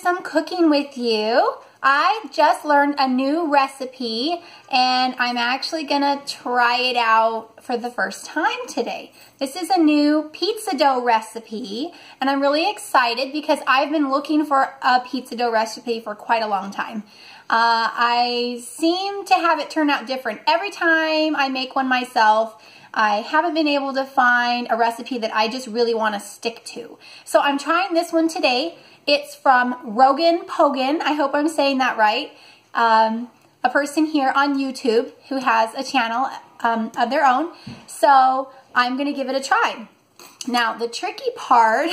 some cooking with you. I just learned a new recipe and I'm actually gonna try it out for the first time today. This is a new pizza dough recipe and I'm really excited because I've been looking for a pizza dough recipe for quite a long time. I seem to have it turn out different every time I make one myself. I haven't been able to find a recipe that I just really want to stick to. So I'm trying this one today. It's from Rogan Pogan. I hope I'm saying that right. A person here on YouTube who has a channel of their own. So I'm going to give it a try. Now the tricky part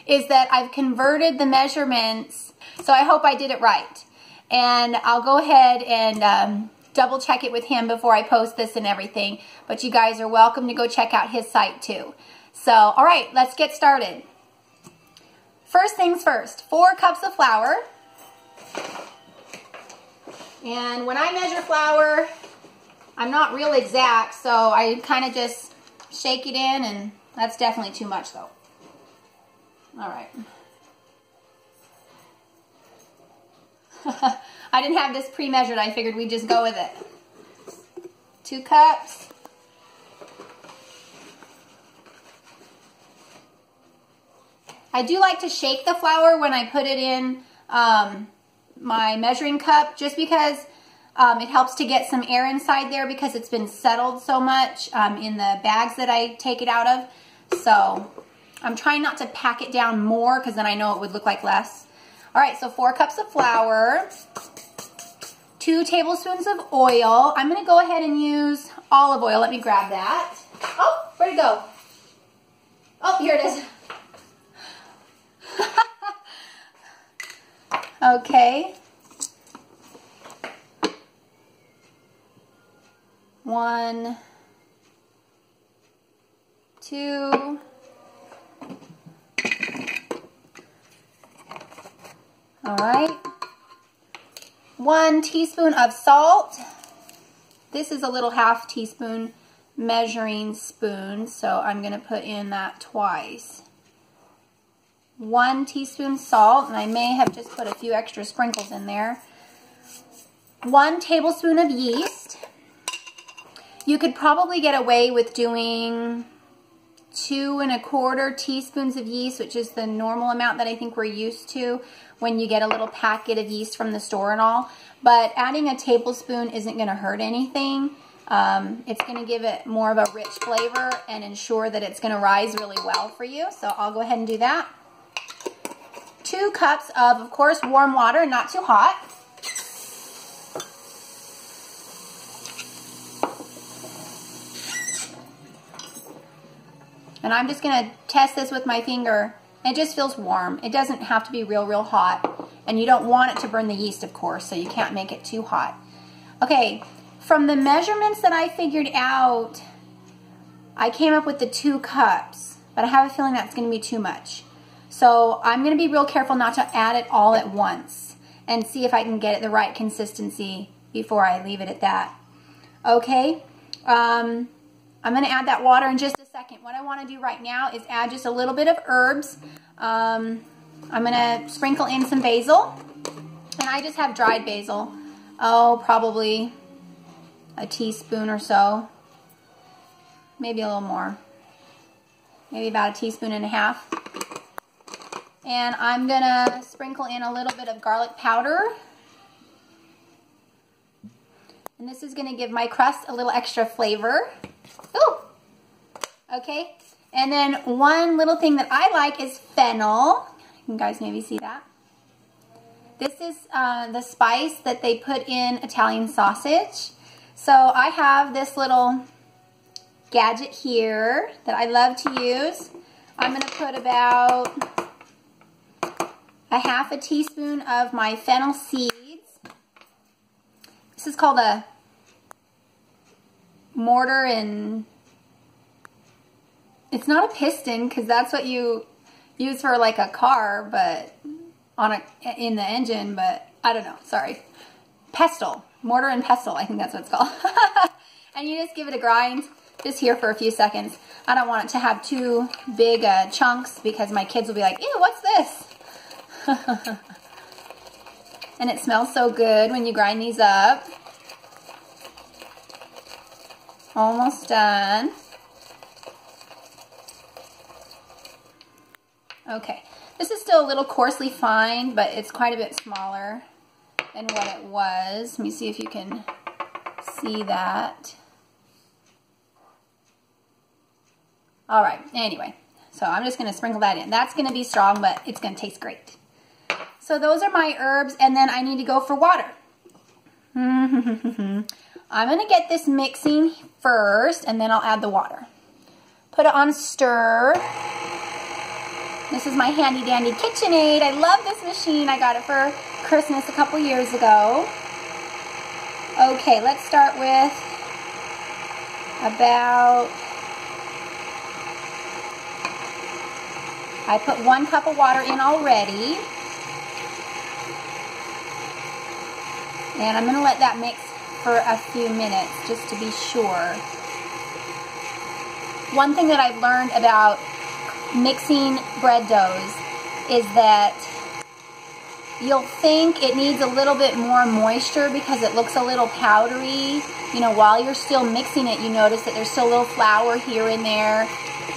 is that I've converted the measurements, so I hope I did it right. And I'll go ahead and double check it with him before I post this and everything. But you guys are welcome to go check out his site too. So, all right, let's get started. First things first, 4 cups of flour. And when I measure flour, I'm not real exact, so I kind of just shake it in, and that's definitely too much though. All right. I didn't have this pre-measured. I figured we'd just go with it. 2 cups. I do like to shake the flour when I put it in my measuring cup, just because it helps to get some air inside there because it's been settled so much in the bags that I take it out of. So I'm trying not to pack it down more because then I know it would look like less. All right, so 4 cups of flour, 2 tablespoons of oil. I'm going to go ahead and use olive oil. Let me grab that. Oh, where'd it go? Oh, here it is. Okay. 1, 2. All right. 1 teaspoon of salt. This is a little ½ teaspoon measuring spoon, so I'm going to put in that twice. 1 teaspoon salt, and I may have just put a few extra sprinkles in there. 1 tablespoon of yeast. You could probably get away with doing 2 1/4 teaspoons of yeast, which is the normal amount that I think we're used to when you get a little packet of yeast from the store and all. But adding a tablespoon isn't going to hurt anything. It's going to give it more of a rich flavor and ensure that it's going to rise really well for you. So I'll go ahead and do that. 2 cups of course, warm water, not too hot. And I'm just going to test this with my finger. It just feels warm. It doesn't have to be real hot. And you don't want it to burn the yeast, of course, so you can't make it too hot. Okay, from the measurements that I figured out, I came up with the 2 cups. But I have a feeling that's going to be too much. So I'm going to be real careful not to add it all at once and see if I can get it the right consistency before I leave it at that. Okay, I'm going to add that water in just a second. What I want to do right now is add just a little bit of herbs. I'm going to sprinkle in some basil, and I just have dried basil. Oh, probably a teaspoon or so, maybe a little more, maybe about 1.5 teaspoons. And I'm going to sprinkle in a little bit of garlic powder. And this is going to give my crust a little extra flavor. Ooh! Okay. And then one little thing that I like is fennel. You guys maybe see that. This is the spice that they put in Italian sausage. So I have this little gadget here that I love to use. I'm going to put about a ½ teaspoon of my fennel seeds. This is called a mortar, and it's not a piston because that's what you use for like a car, but in the engine, but I don't know, sorry. Pestle, mortar and pestle, I think that's what it's called. And you just give it a grind, just here for a few seconds. I don't want it to have too big chunks because my kids will be like, ew, what's this? And it smells so good when you grind these up. Almost done. Okay, this is still a little coarsely fine, but it's quite a bit smaller than what it was. Let me see if you can see that. All right, anyway, so I'm just gonna sprinkle that in. That's gonna be strong, but it's gonna taste great. So those are my herbs, and then I need to go for water. I'm gonna get this mixing first, and then I'll add the water. Put it on stir. This is my handy dandy KitchenAid. I love this machine. I got it for Christmas a couple years ago. Okay, let's start with about, I put 1 cup of water in already. And I'm gonna let that mix for a few minutes just to be sure. One thing that I've learned about mixing bread doughs is that you'll think it needs a little bit more moisture because it looks a little powdery. You know, while you're still mixing it, you notice that there's still a little flour here and there.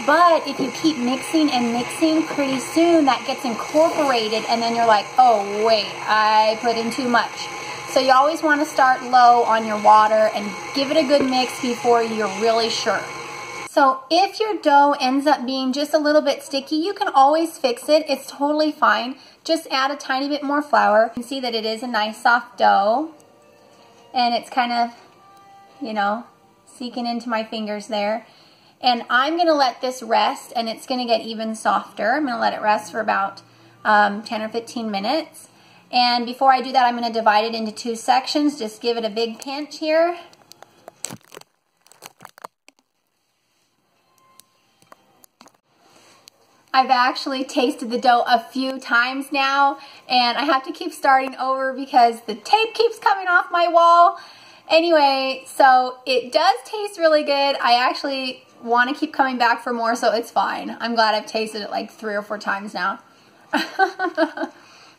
But if you keep mixing and mixing, pretty soon that gets incorporated, and then you're like, oh wait, I put in too much. So you always want to start low on your water and give it a good mix before you're really sure. So if your dough ends up being just a little bit sticky, you can always fix it. It's totally fine. Just add a tiny bit more flour. You can see that it is a nice soft dough. And it's kind of, you know, seeking into my fingers there. And I'm going to let this rest, and it's going to get even softer. I'm going to let it rest for about 10 or 15 minutes. And before I do that, I'm going to divide it into 2 sections. Just give it a big pinch here. I've actually tasted the dough a few times now, and I have to keep starting over because the tape keeps coming off my wall. Anyway, so it does taste really good. I actually want to keep coming back for more, so it's fine. I'm glad I've tasted it like 3 or 4 times now.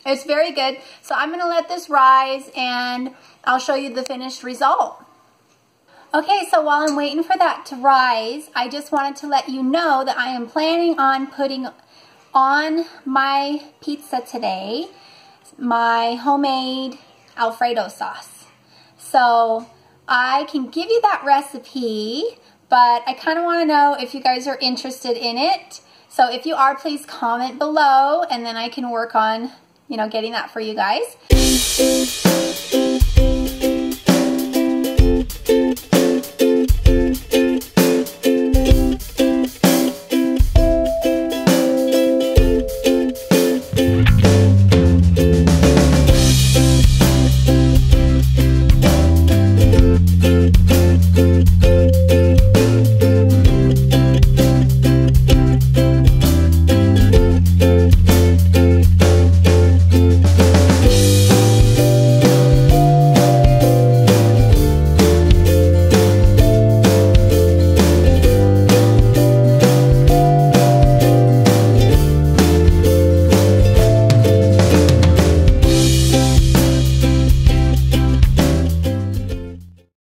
It's very good. So I'm going to let this rise, and I'll show you the finished result. Okay, so while I'm waiting for that to rise, I just wanted to let you know that I am planning on putting on my pizza today my homemade Alfredo sauce. So I can give you that recipe, but I kind of want to know if you guys are interested in it. So if you are, please comment below, and then I can work on, you know, getting that for you guys.